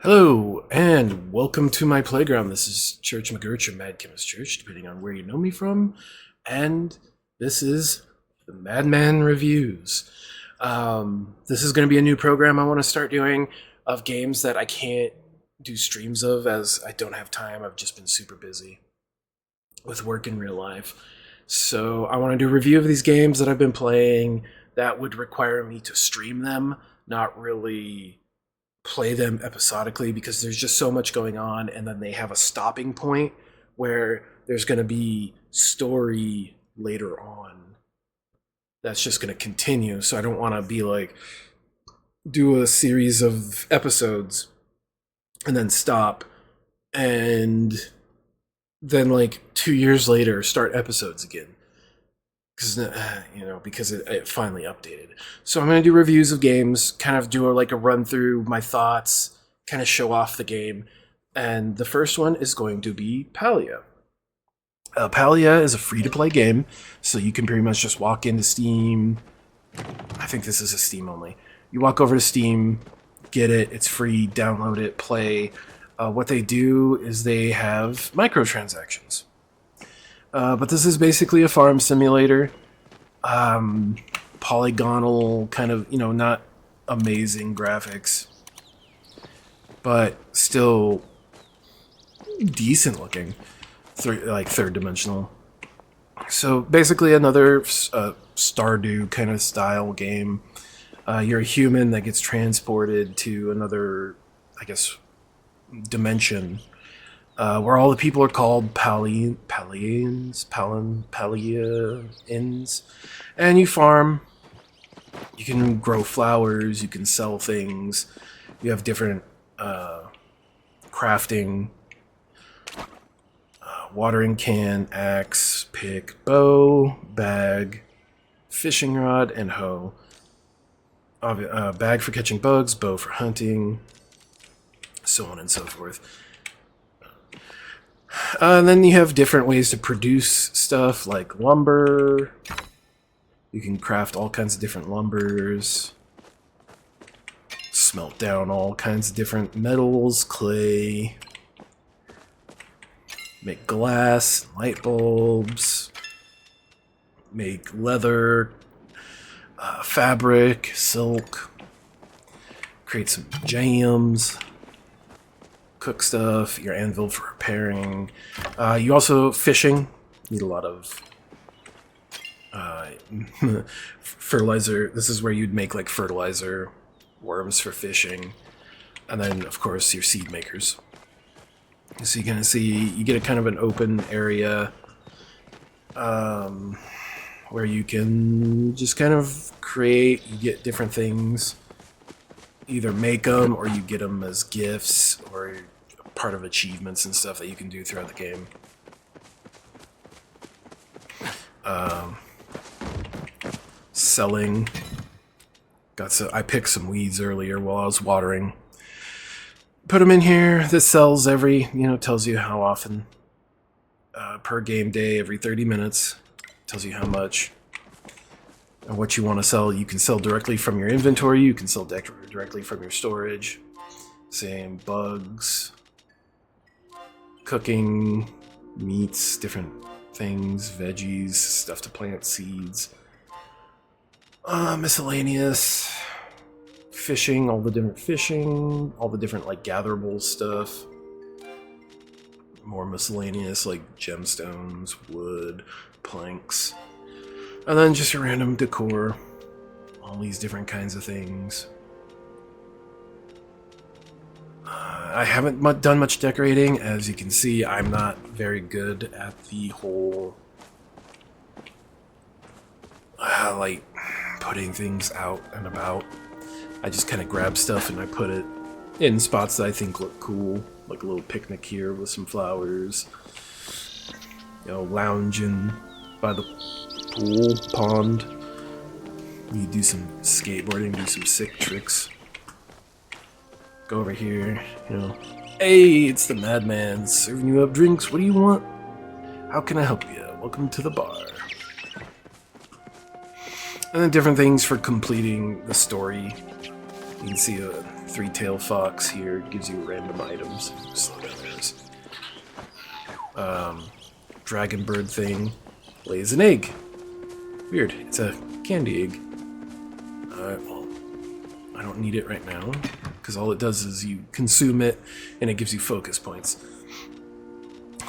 Hello, and welcome to my playground. This is Church McGurch or Mad Chemist Church, depending on where you know me from. And this is the Madman Reviews. This is going to be a new program I want to start doing of games that I can't do streams of as I don't have time. I've just been super busy with work in real life. So I want to do a review of these games that I've been playing that would require me to stream them, not really play them episodically because there's just so much going on, and then they have a stopping point where there's going to be story later on that's just going to continue. So I don't want to be like do a series of episodes and then stop and then like 2 years later start episodes again because it finally updated. So I'm going to do reviews of games, kind of do like a run through my thoughts, kind of show off the game. And the first one is going to be Palia. Palia is a free-to-play game, so you can pretty much just walk into Steam. I think this is a Steam only. You walk over to Steam, get it, it's free, download it, play. What they do is they have microtransactions. But this is basically a farm simulator. Polygonal, kind of, not amazing graphics, but still decent looking, like third dimensional. So basically another Stardew kind of style game. You're a human that gets transported to another, I guess, dimension, where all the people are called Palians, and you farm. You can grow flowers, you can sell things, you have different crafting, watering can, axe, pick, bow, bag, fishing rod, and hoe. Bag for catching bugs, bow for hunting, so on and so forth. And then you have different ways to produce stuff like lumber. You can craft all kinds of different lumbers, smelt down all kinds of different metals, clay, make glass, light bulbs, make leather, fabric, silk, create some jams, cook stuff, your anvil for repairing. You also fishing. Need a lot of fertilizer. This is where you'd make like fertilizer, worms for fishing, and then of course your seed makers. So you can see you get a kind of an open area where you can just kind of create. You get different things. Either make them or you get them as gifts or part of achievements and stuff that you can do throughout the game. Selling. I picked some weeds earlier while I was watering. Put them in here. This sells every, tells you how often per game day, every 30 minutes. Tells you how much. And what you want to sell. You can sell directly from your inventory. You can sell directly from your storage. Same bugs. Cooking. Meats. Different things. Veggies. Stuff to plant. Seeds. Miscellaneous. Fishing. All the different fishing. All the different like gatherable stuff. More miscellaneous like gemstones. Wood. Planks. And then just a random decor. All these different kinds of things. I haven't done much decorating. As you can see, I'm not very good at the whole like putting things out and about. I just kind of grab stuff and I put it in spots that I think look cool. Like a little picnic here with some flowers. Lounging by the pool, pond. You do some skateboarding, do some sick tricks. Go over here, Hey, it's the Madman serving you up drinks. What do you want? How can I help you? Welcome to the bar. And then different things for completing the story. You can see three-tailed fox here gives you random items. Slow down, guys. Dragon bird thing lays an egg. Weird. It's a candy egg. Well, I don't need it right now because all it does is you consume it and it gives you focus points.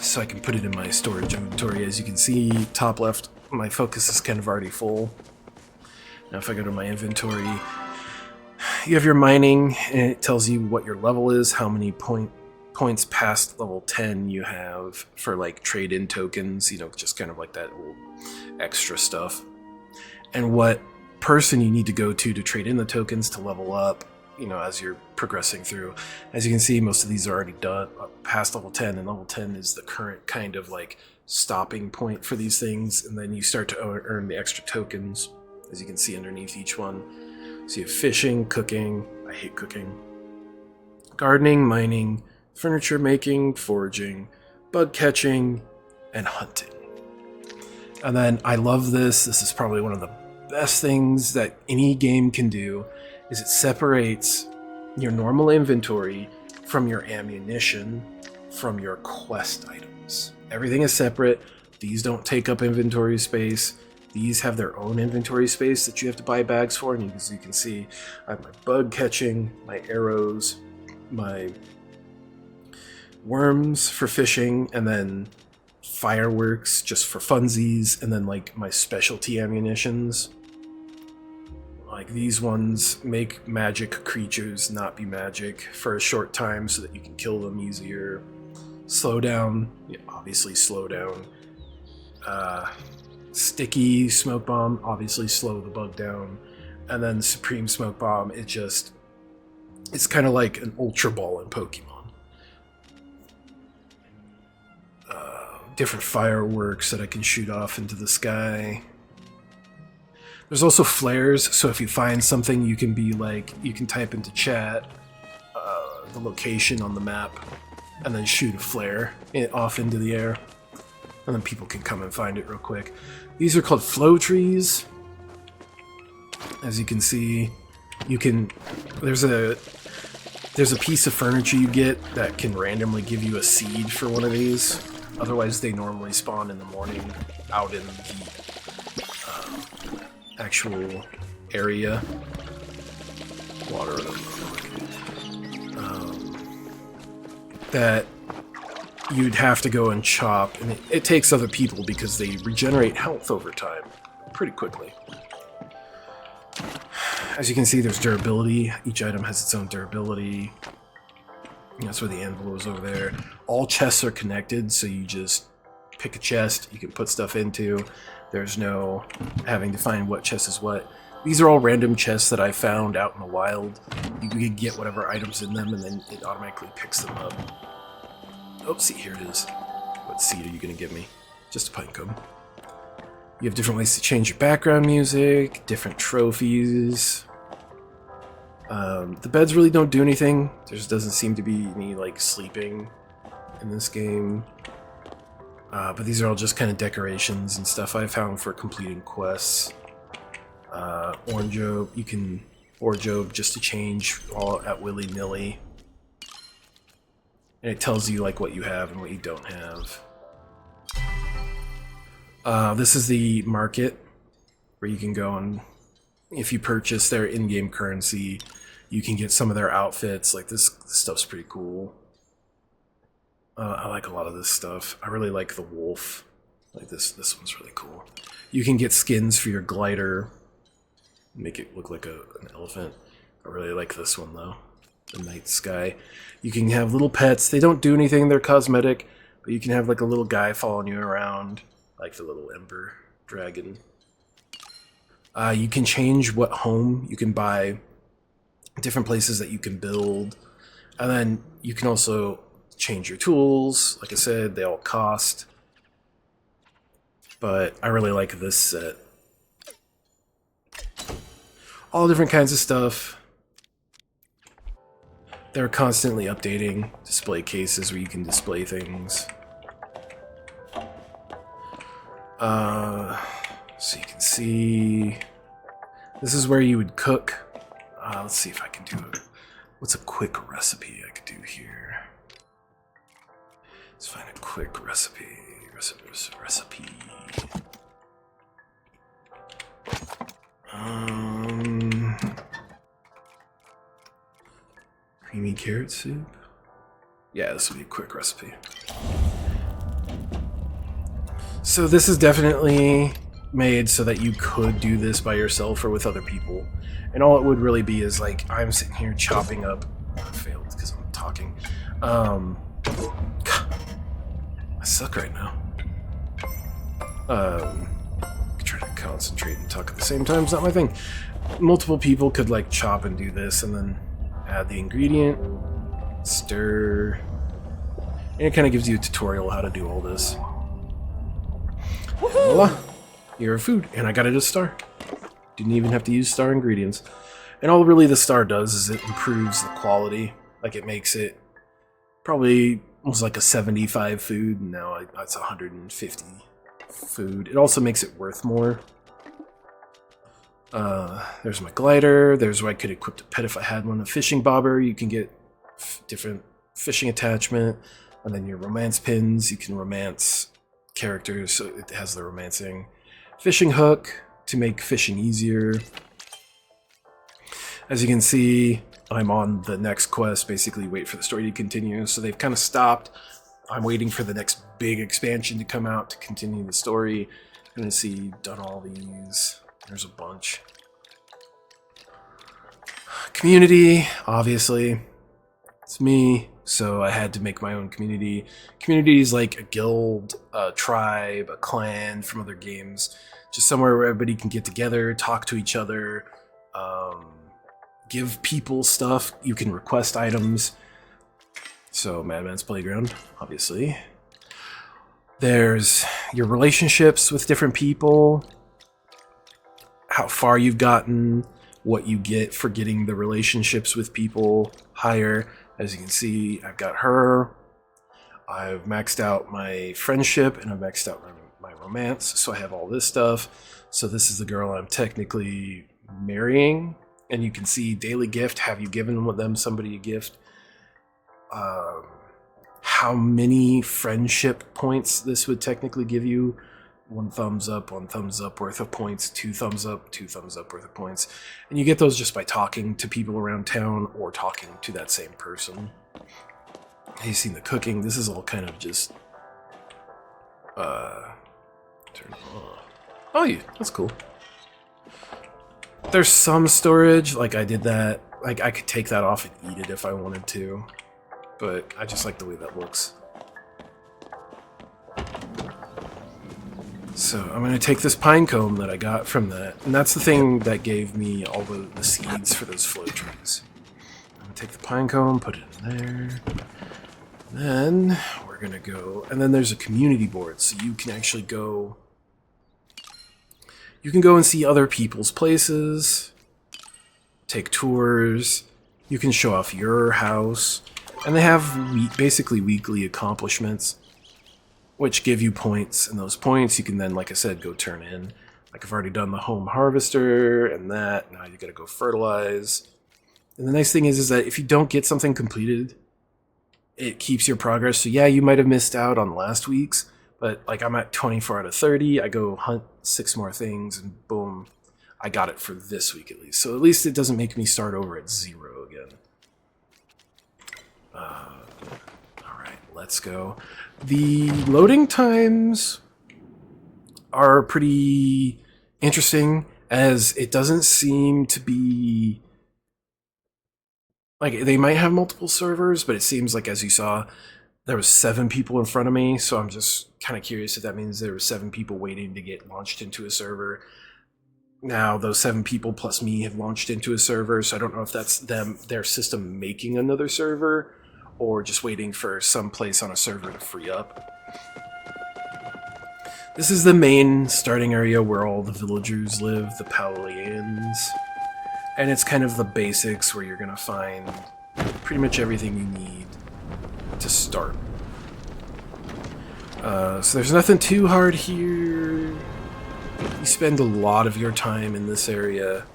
So I can put it in my storage inventory. As you can see, top left, my focus is kind of already full. Now if I go to my inventory, you have your mining, and it tells you what your level is, how many points past level 10 you have for like trade-in tokens, you know, just kind of like that little extra stuff. And what person you need to go to trade in the tokens to level up, you know, as you're progressing through. As you can see, most of these are already done past level 10, and level 10 is the current kind of like stopping point for these things, and then you start to earn the extra tokens, as you can see underneath each one. So you have fishing, cooking, I hate cooking, gardening, mining, furniture making, foraging, bug catching, and hunting. And then I love this is probably one of the best things that any game can do, is it separates your normal inventory from your ammunition, from your quest items. Everything is separate. These don't take up inventory space. These have their own inventory space that you have to buy bags for, and as you can see, I have my bug catching, my arrows, my worms for fishing, and then fireworks just for funsies, and then like my specialty ammunitions. Like these ones make magic creatures not be magic for a short time so that you can kill them easier. Slow down, yeah, obviously slow down. Sticky smoke bomb, obviously slow the bug down. And then supreme smoke bomb, it's kind of like an ultra ball in Pokemon. Different fireworks that I can shoot off into the sky. There's also flares, so if you find something, you can be like, you can type into chat the location on the map, and then shoot a flare off into the air, and then people can come and find it real quick. These are called flow trees. As you can see, you can, there's a piece of furniture you get that can randomly give you a seed for one of these. Otherwise, they normally spawn in the morning out in the actual area. Water that you'd have to go and chop, and it takes other people because they regenerate health over time pretty quickly. As you can see, there's durability. Each item has its own durability. That's where the anvil is over there. All chests are connected, so you just pick a chest you can put stuff into. There's no having to find what chest is what. These are all random chests that I found out in the wild. You can get whatever items in them, and then it automatically picks them up. Oh, see, here it is. What seed are you going to give me? Just a pinecone. You have different ways to change your background music, different trophies. The beds really don't do anything. There just doesn't seem to be any, like, sleeping in this game. But these are all just kind of decorations and stuff I found for completing quests. Orange Orb, you can Orange Orb just to change all at willy-nilly. And it tells you like what you have and what you don't have. This is the market where you can go, and if you purchase their in-game currency, you can get some of their outfits. Like this stuff's pretty cool. I like a lot of this stuff. I really like the wolf. Like this one's really cool. You can get skins for your glider. Make it look like an elephant. I really like this one though. The night sky. You can have little pets. They don't do anything. They're cosmetic. But you can have like a little guy following you around. Like the little ember dragon. You can change what home you can buy. Different places that you can build. And then you can also change your tools. Like I said, they all cost. But I really like this set. All different kinds of stuff. They're constantly updating display cases where you can display things. So you can see, this is where you would cook. Let's see if I can do What's a quick recipe I could do here? Let's find a quick recipe. Recipe. Creamy carrot soup. Yeah, this will be a quick recipe. So this is definitely made so that you could do this by yourself or with other people. And all it would really be is like, I'm sitting here chopping up... I failed because I'm talking. I suck right now. Try to concentrate and talk at the same time. It's not my thing. Multiple people could like chop and do this and then add the ingredient, stir, and it kind of gives you a tutorial how to do all this. Voila! Your food, and I got it a star. Didn't even have to use star ingredients. And all really the star does is it improves the quality. Like it makes it probably almost like a 75 food, and now it's 150 food. It also makes it worth more. There's my glider. There's where I could equip a pet if I had one. A fishing bobber. You can get different fishing attachment, and then your romance pins. You can romance characters, so it has the romancing. Fishing hook to make fishing easier. As you can see, I'm on the next quest, basically wait for the story to continue. So they've kind of stopped. I'm waiting for the next big expansion to come out to continue the story. I'm gonna see, done all these. There's a bunch. Community, obviously. It's me, so I had to make my own community. Community is like a guild, a tribe, a clan from other games. Just somewhere where everybody can get together, talk to each other, give people stuff. You can request items. So Madman's Playground, obviously. There's your relationships with different people, how far you've gotten, what you get for getting the relationships with people higher. As you can see, I've got her. I've maxed out my friendship and I've maxed out my romance. So I have all this stuff. So this is the girl I'm technically marrying. And you can see daily gift. Have you given them somebody a gift? How many friendship points this would technically give you? 1 thumbs up worth of points, 2 thumbs up worth of points. And you get those just by talking to people around town or talking to that same person. You've seen the cooking. This is all kind of just turn on. Oh yeah, that's cool. There's some storage, like I did that. Like I could take that off and eat it if I wanted to. But I just like the way that looks. So I'm going to take this pine cone that I got from that, and that's the thing that gave me all the seeds for those flow trees. I'm going to take the pine cone, put it in there, then we're going to go, and then there's a community board, so you can actually go, you can go and see other people's places, take tours, you can show off your house, and they have basically weekly accomplishments, which give you points, and those points you can then, like I said, go turn in. Like I've already done the home harvester and that. Now you gotta go fertilize. And the nice thing is that if you don't get something completed, it keeps your progress. So yeah, you might have missed out on last week's, but like I'm at 24 out of 30. I go hunt 6 more things, and boom, I got it for this week at least. So at least it doesn't make me start over at 0 again. Let's go. The loading times are pretty interesting, as it doesn't seem to be like they might have multiple servers, but it seems like, as you saw, there was 7 people in front of me. So I'm just kind of curious if that means there were 7 people waiting to get launched into a server. Now those 7 people plus me have launched into a server, so I don't know if that's their system making another server, or just waiting for some place on a server to free up. This is the main starting area where all the villagers live, the Palians. And it's kind of the basics where you're gonna find pretty much everything you need to start. So there's nothing too hard here. You spend a lot of your time in this area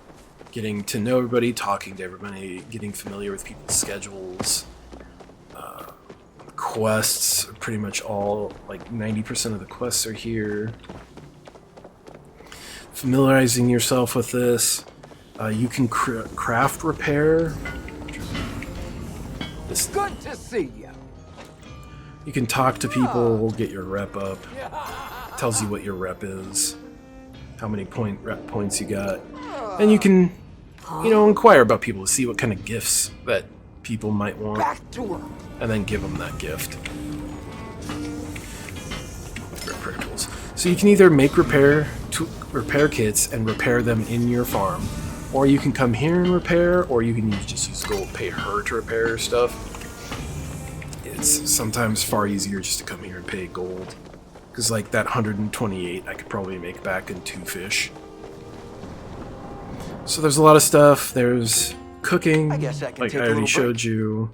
getting to know everybody, talking to everybody, getting familiar with people's schedules. Quests are pretty much all, like 90% of the quests are here. Familiarizing yourself with this. You can craft repair. It's good to see you. You can talk to people, get your rep up. Tells you what your rep is, how many rep points you got, and you can, inquire about people to see what kind of gifts that people might want, and then give them that gift. Repair tools. So you can either make repair kits and repair them in your farm, or you can come here and repair, or you can just use gold, pay her to repair stuff. It's sometimes far easier just to come here and pay gold. Because like that 128 I could probably make back in 2 fish. So there's a lot of stuff. There's cooking, like I already showed you.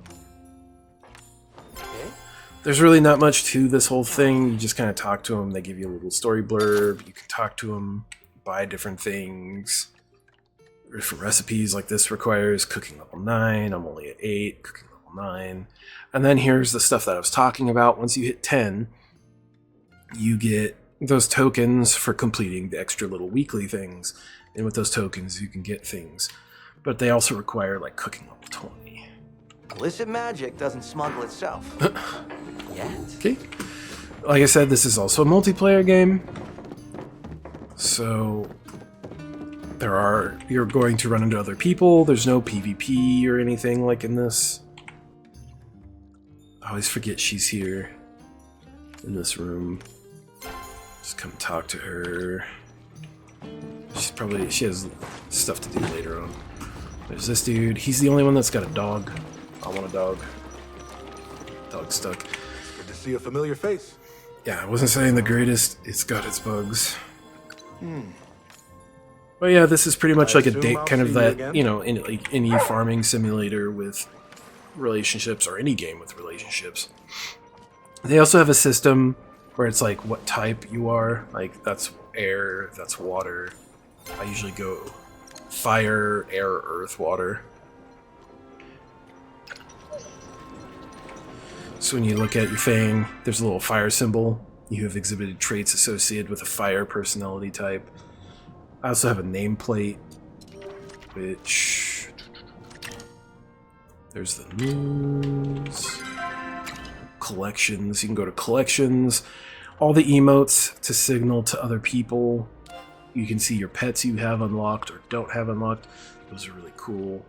There's really not much to this whole thing. You just kind of talk to them. They give you a little story blurb. You can talk to them, buy different things. Different recipes, like this requires cooking level 9. I'm only at 8, cooking level 9. And then here's the stuff that I was talking about. Once you hit 10, you get those tokens for completing the extra little weekly things. And with those tokens, you can get things. But they also require, like, cooking level 20. Illicit magic doesn't smuggle itself. Yet. Okay. Like I said, this is also a multiplayer game. So you're going to run into other people. There's no PvP or anything like in this. I always forget she's here in this room. Just come talk to her. She has stuff to do later on. There's this dude. He's the only one that's got a dog. I want a dog. Dog's stuck. Good to see a familiar face. Yeah, I wasn't saying the greatest. It's got its bugs. But yeah, this is pretty much like a date, kind of that, in like any farming simulator with relationships, or any game with relationships. They also have a system where it's like what type you are. Like that's air, that's water. I usually go fire, air, earth, water. So when you look at your thing, there's a little fire symbol. You have exhibited traits associated with a fire personality type. I also have a nameplate, which... There's the news. Collections. You can go to collections. All the emotes to signal to other people. You can see your pets you have unlocked or don't have unlocked. Those are really cool.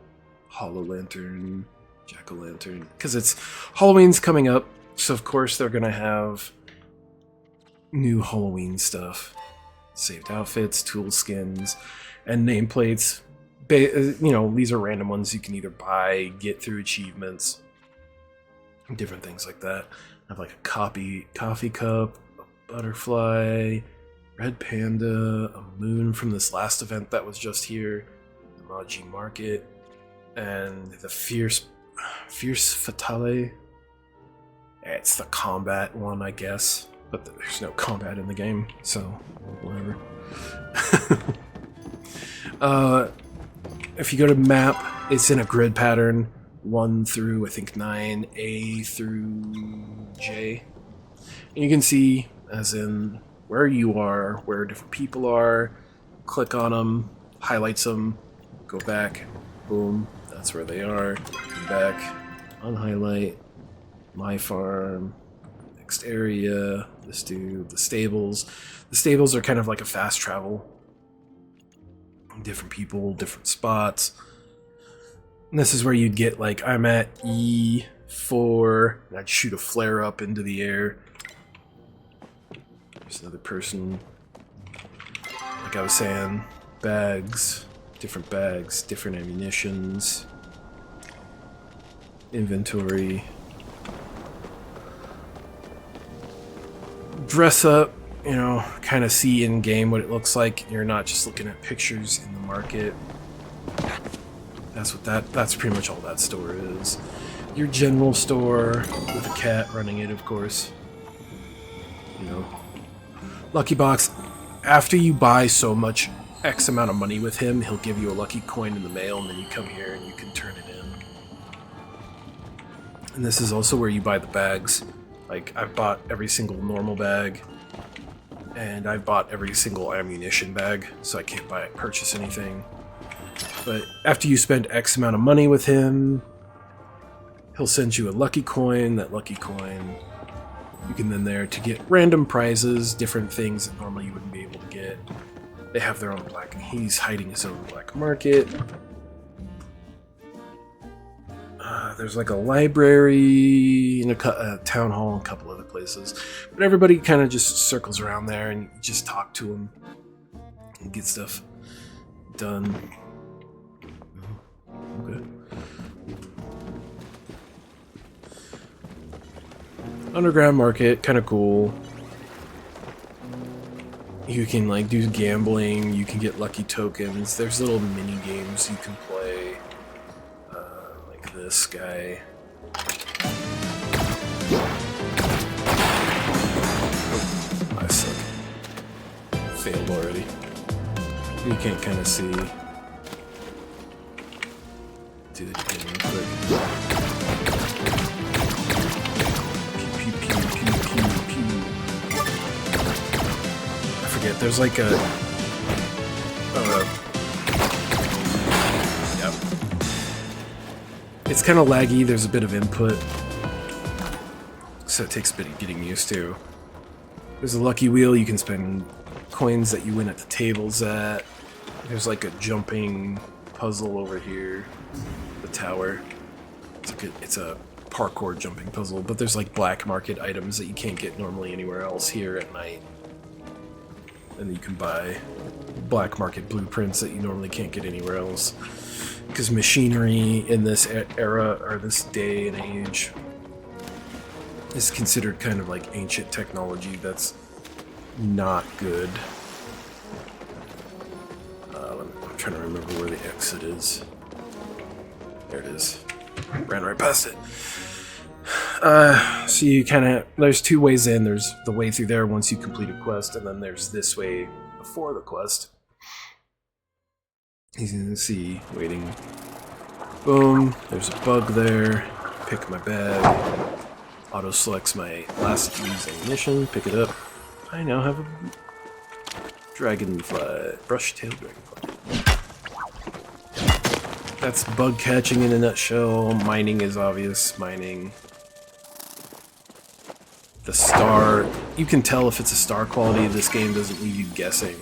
Hollow Lantern, Jack-o'-lantern. Because it's Halloween's coming up, so of course they're going to have new Halloween stuff. Saved outfits, tool skins, and nameplates. These are random ones you can either buy, get through achievements, different things like that. I have like a coffee cup, a butterfly, red panda, a moon from this last event that was just here, the Maji Market, and the fierce fatale. It's the combat one, I guess. But there's no combat in the game, so whatever. If you go to map, it's in a grid pattern, 1 through, I think, 9, A through J. And you can see, as in, where you are, where different people are, click on them, highlights them, go back, boom, that's where they are, come back, unhighlight, my farm, next area, this dude, the stables. The stables are kind of like a fast travel. Different people, different spots. And this is where you'd get, like, I'm at E4, and I'd shoot a flare up into the air. There's another person. Like I was saying, bags, different ammunitions, inventory. Dress up, kind of see in game what it looks like. You're not just looking at pictures in the market. That's pretty much all that store is. Your general store with a cat running it, of course. Lucky Box. After you buy so much X amount of money with him, he'll give you a lucky coin in the mail, and then you come here and you can turn it in. And this is also where you buy the bags. Like, I've bought every single normal bag, and I've bought every single ammunition bag, so I can't purchase anything. But after you spend X amount of money with him, he'll send you a lucky coin. That lucky coin, you can then there to get random prizes, different things that normally you wouldn't be able to get. They have their own he's hiding his own black market. There's like a library and a town hall and a couple other places. But everybody kind of just circles around there and you just talk to them and get stuff done. Okay. Underground market, kind of cool. You can like do gambling, you can get lucky tokens. There's little mini games you can play. Like this guy. Oh, I suck. Failed already. You can't kind of see. Do it again real quick. There's like a... yep. It's kind of laggy, there's a bit of input. So it takes a bit of getting used to. There's a lucky wheel, you can spend coins that you win at the tables at. There's like a jumping puzzle over here. The tower. It's a parkour jumping puzzle, but there's like black market items that you can't get normally anywhere else here at night. And you can buy black market blueprints that you normally can't get anywhere else. Because machinery in this era, or this day and age, is considered kind of like ancient technology that's not good. I'm trying to remember where the exit is. There it is. Ran right past it. So you kind of, there's two ways in. There's the way through there once you complete a quest, and then there's this way before the quest. You can see, waiting. Boom, there's a bug there. Pick my bag. Auto selects my last used ammunition. Pick it up. I now have a dragonfly, brush-tailed dragonfly. That's bug catching in a nutshell. Mining is obvious. Mining. The star, you can tell if it's a star quality. This game doesn't leave you guessing.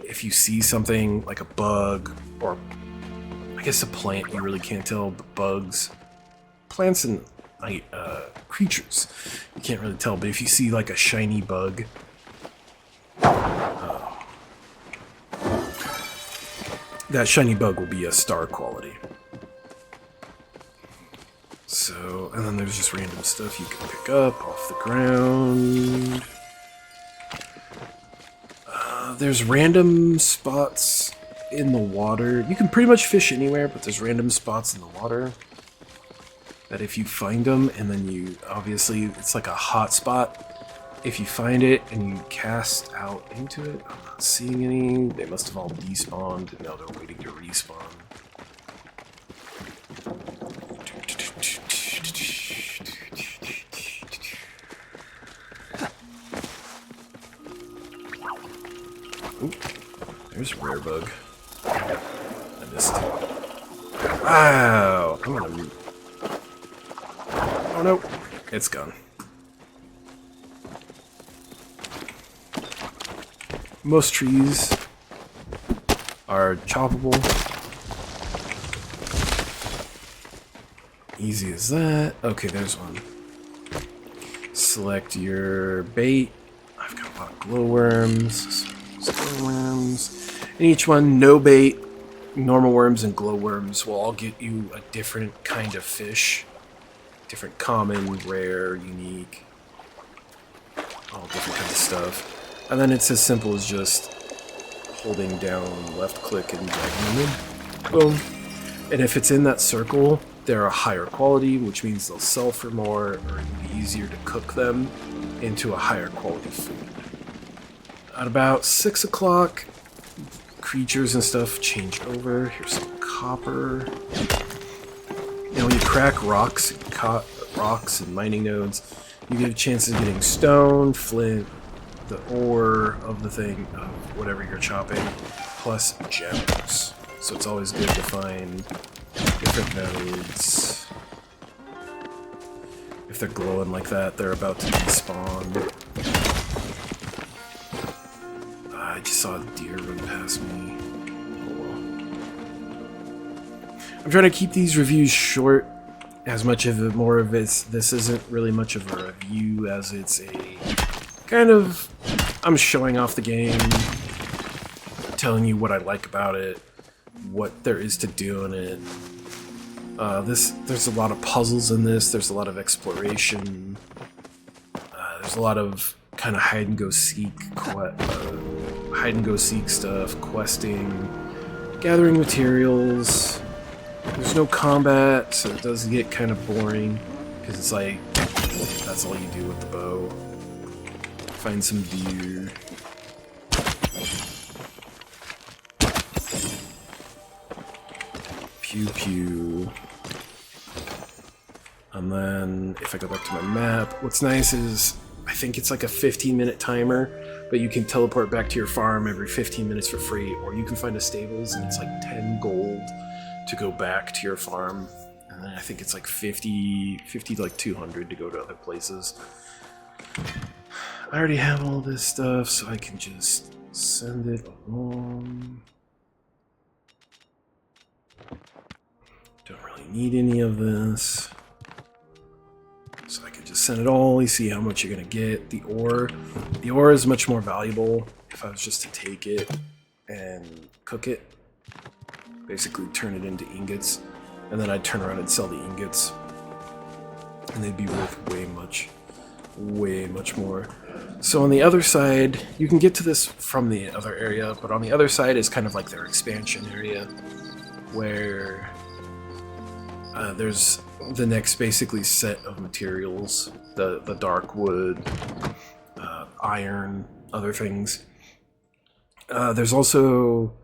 If you see something like a bug, or I guess a plant, you really can't tell, but bugs, plants and creatures, you can't really tell. But if you see like a shiny bug, that shiny bug will be a star quality. So, and then there's just random stuff you can pick up off the ground. There's random spots in the water. You can pretty much fish anywhere, but there's random spots in the water that if you find them, and then you, obviously, it's like a hot spot. If you find it and you cast out into it, I'm not seeing any. They must have all despawned, and now they're waiting to respawn. Ooh, there's a rare bug. I missed. Wow! I'm gonna... Oh no! It's gone. Most trees are choppable. Easy as that. Okay, there's one. Select your bait. I've got a lot of glowworms. Glowworms. And each one, no bait, normal worms, and glowworms will all get you a different kind of fish. Different common, rare, unique. All different kinds of stuff. And then it's as simple as just holding down left click and dragging them in. Boom. And if it's in that circle, they're a higher quality, which means they'll sell for more, or it'll be easier to cook them into a higher quality food. At about 6 o'clock, creatures and stuff change over. Here's some copper. Now when you crack rocks and mining nodes, you get a chance of getting stone, flint, the ore of the thing, of whatever you're chopping, plus gems. So it's always good to find different nodes. If they're glowing like that, they're about to despawn. I just saw a deer run past me. Oh well. I'm trying to keep these reviews short. As much of it, more of it, this isn't really much of a review as it's a kind of, I'm showing off the game, telling you what I like about it, what there is to do in it. There's a lot of puzzles in this, there's a lot of exploration, there's a lot of kind of hide and go seek stuff, questing, gathering materials. There's no combat, so it does get kind of boring, because it's like, that's all you do with the bow. Find some deer. Pew pew. And then, if I go back to my map, what's nice is, I think it's like a 15-minute timer, but you can teleport back to your farm every 15 minutes for free, or you can find a stables and it's like 10 gold to go back to your farm, and then I think it's like 50 to like 200 to go to other places. I already have all this stuff, so I can just send it along. Don't really need any of this, so I can just send it all. You see how much you're gonna get. The ore is much more valuable if I was just to take it and cook it. Basically turn it into ingots, and then I'd turn around and sell the ingots, and they'd be worth way much more. So on the other side, you can get to this from the other area, but on the other side is kind of like their expansion area, where there's the next basically set of materials, the dark wood, iron, other things. There's also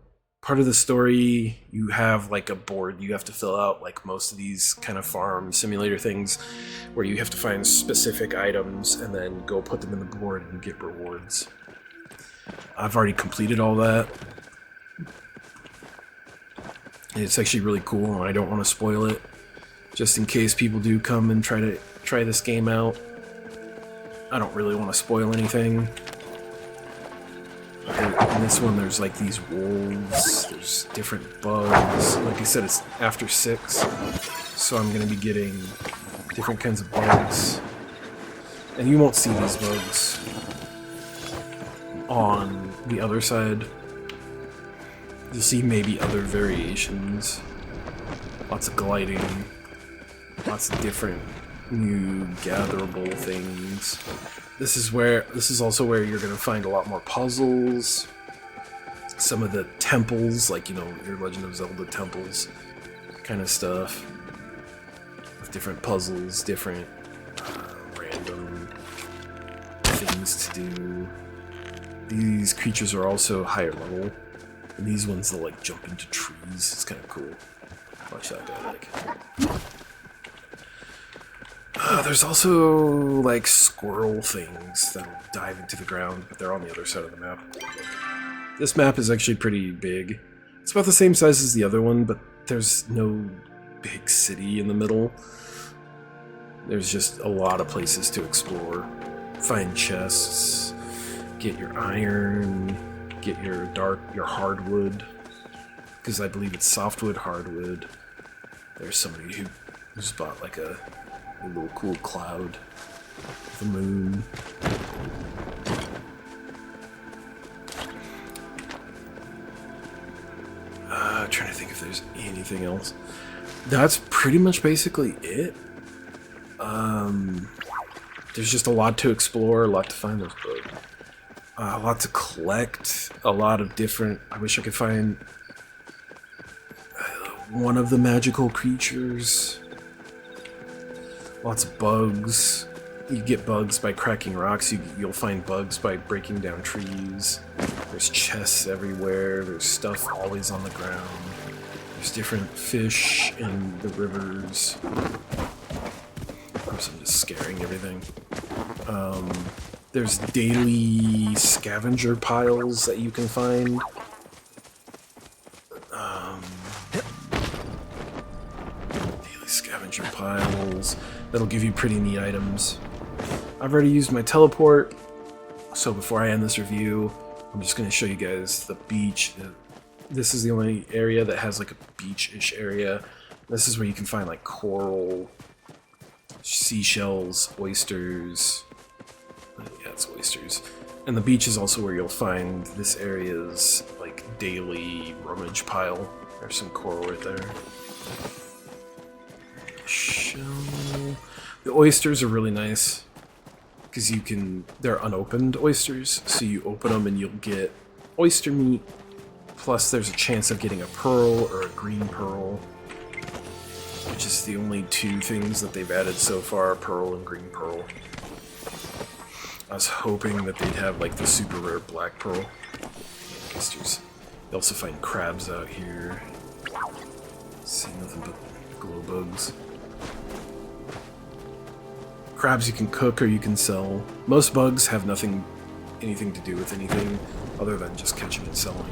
part of the story, you have like a board you have to fill out, like most of these kind of farm simulator things, where you have to find specific items and then go put them in the board and get rewards. I've already completed all that. It's actually really cool, and I don't want to spoil it, just in case people do come and try this game out. I don't really want to spoil anything. In this one, there's like these wolves, there's different bugs. Like I said, it's after 6, so I'm going to be getting different kinds of bugs. And you won't see these bugs on the other side. You'll see maybe other variations. Lots of gliding, lots of different new gatherable things. This is also where you're going to find a lot more puzzles. Some of the temples, like, you know, your Legend of Zelda temples kind of stuff. With different puzzles, different random things to do. These creatures are also higher level. And these ones, they'll like jump into trees. It's kind of cool. Watch that guy, like. There's also like squirrel things that'll dive into the ground, but they're on the other side of the map. This map is actually pretty big. It's about the same size as the other one, but there's no big city in the middle. There's just a lot of places to explore. Find chests, get your iron, get your hardwood, because I believe it's softwood hardwood. There's somebody who's bought like a little cool cloud, the moon. Trying to think if there's anything else. That's pretty much basically it. There's just a lot to explore, a lot to find. There's a lot to collect, a lot of different. I wish I could find one of the magical creatures. Lots of bugs. You get bugs by cracking rocks. You'll find bugs by breaking down trees. There's chests everywhere. There's stuff always on the ground. There's different fish in the rivers. Of course, I'm just scaring everything. There's daily scavenger piles that you can find. Daily scavenger piles that'll give you pretty neat items. I've already used my teleport, so before I end this review, I'm just going to show you guys the beach. This is the only area that has like a beach-ish area. This is where you can find like coral, seashells, oysters. Yeah, it's oysters. And the beach is also where you'll find this area's like daily rummage pile. There's some coral right there. Shell. The oysters are really nice because they're unopened oysters, so you open them and you'll get oyster meat. Plus, there's a chance of getting a pearl or a green pearl, which is the only two things that they've added so far: pearl and green pearl. I was hoping that they'd have like the super rare black pearl. Oysters. You also find crabs out here. See nothing but glow bugs. Crabs you can cook or you can sell. Most bugs have anything to do with anything other than just catching and selling.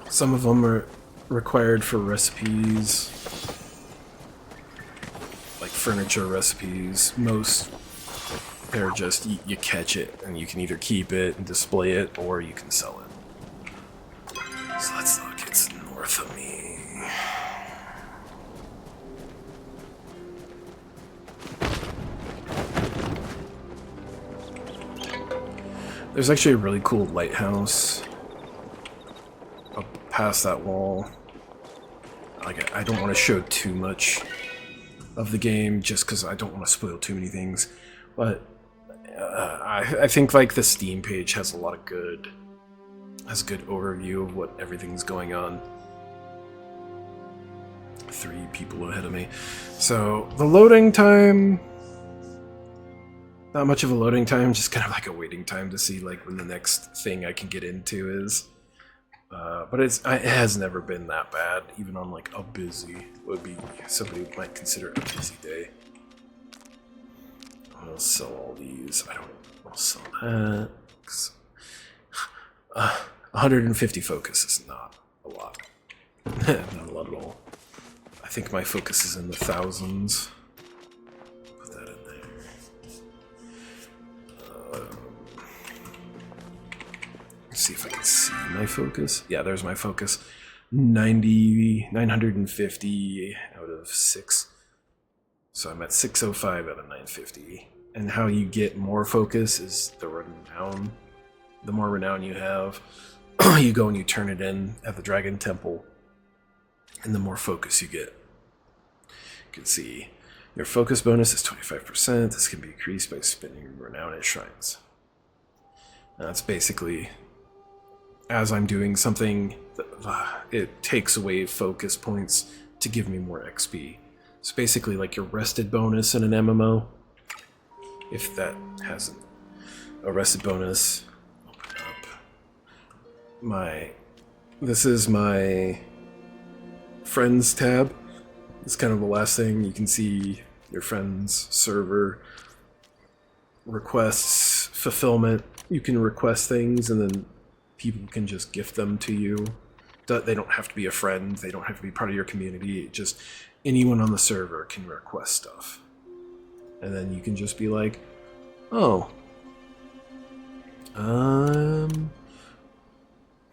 Some of them are required for recipes, like furniture recipes. Most they're just you catch it and you can either keep it and display it or you can sell it. So let's look, it's north of me. There's actually a really cool lighthouse up past that wall. Like, I don't want to show too much of the game just because I don't want to spoil too many things. But I think like the Steam page has a good overview of what everything's going on. 3 people ahead of me. So the loading time. Not much of a loading time, just kind of like a waiting time to see like when the next thing I can get into is. But it has never been that bad, even on like a busy, would be somebody might consider it a busy day. I'll sell all these. I'll sell that. 150 focus is not a lot. Not a lot at all. I think my focus is in the thousands. See if I can see my focus. Yeah, there's my focus. 950 out of 6. So I'm at 605 out of 950. And how you get more focus is the renown. The more renown you have, you go and you turn it in at the Dragon Temple. And the more focus you get. You can see your focus bonus is 25%. This can be increased by spending renown at shrines. And that's basically, as I'm doing something, it takes away focus points to give me more XP. It's basically like your rested bonus in an MMO. If that hasn't a rested bonus, open up. This is my friends tab. It's kind of the last thing. You can see your friends server, requests, fulfillment. You can request things and then people can just gift them to you. They don't have to be a friend. They don't have to be part of your community. Just anyone on the server can request stuff. And then you can just be like, oh,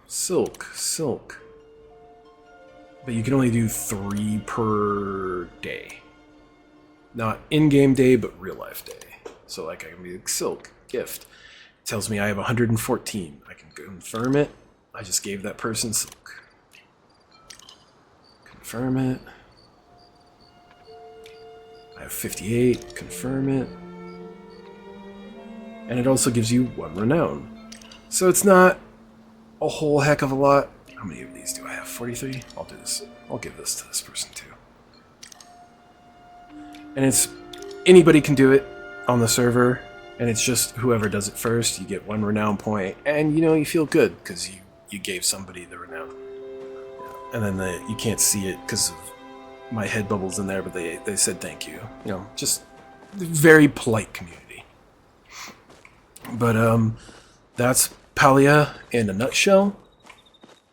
silk. But you can only do 3 per day. Not in-game day, but real-life day. So like I can be like, silk, gift. It tells me I have 114. I can confirm it. I just gave that person silk. Confirm it. I have 58. Confirm it. And it also gives you 1 renown. So it's not a whole heck of a lot. How many of these do I have? 43? I'll do this. I'll give this to this person too. And it's anybody can do it on the server. and it's just whoever does it first, you get 1 renown point, and you know, you feel good because you gave somebody the renown. And then you can't see it because of my head bubbles in there, but they said thank you. You know, just very polite community. But that's Palia in a nutshell.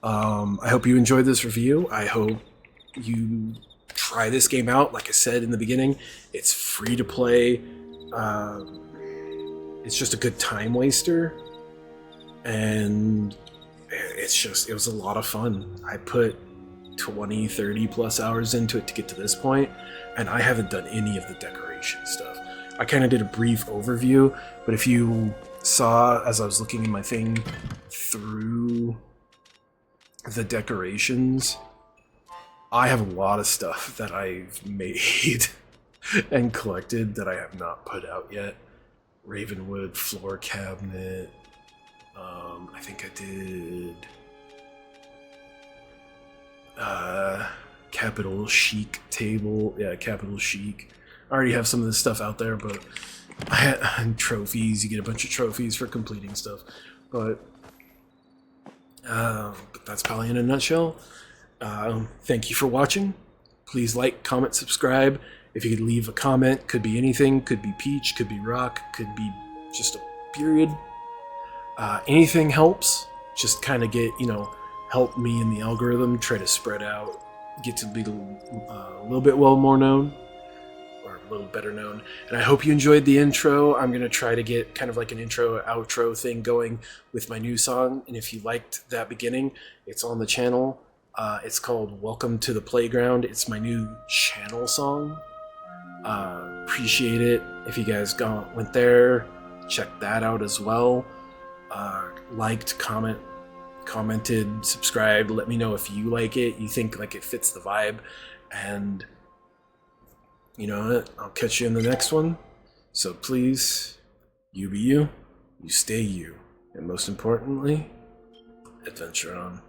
I hope you enjoyed this review. I hope you try this game out. Like I said in the beginning, it's free to play. It's just a good time waster, and it was a lot of fun. I put 20, 30 plus hours into it to get to this point, and I haven't done any of the decoration stuff. I kind of did a brief overview, but if you saw as I was looking in my thing through the decorations, I have a lot of stuff that I've made and collected that I have not put out yet. Ravenwood floor cabinet. I think I did Capital Chic table. Yeah, Capital Chic. I already have some of this stuff out there, but and trophies. You get a bunch of trophies for completing stuff. But that's probably in a nutshell. Thank you for watching. Please like, comment, subscribe. If you could leave a comment, could be anything, could be peach, could be rock, could be just a period. Anything helps. Just kind of get, help me in the algorithm, try to spread out, get to be a little bit more known, or a little better known. And I hope you enjoyed the intro. I'm going to try to get kind of like an intro, outro thing going with my new song. And if you liked that beginning, it's on the channel. It's called Welcome to the Playground. It's my new channel song. Appreciate it if you guys went there, check that out as well. Liked, commented, subscribed. Let me know if you like it, you think like it fits the vibe, and you know what? I'll catch you in the next one. So please, you be you, you stay you, and most importantly, adventure on.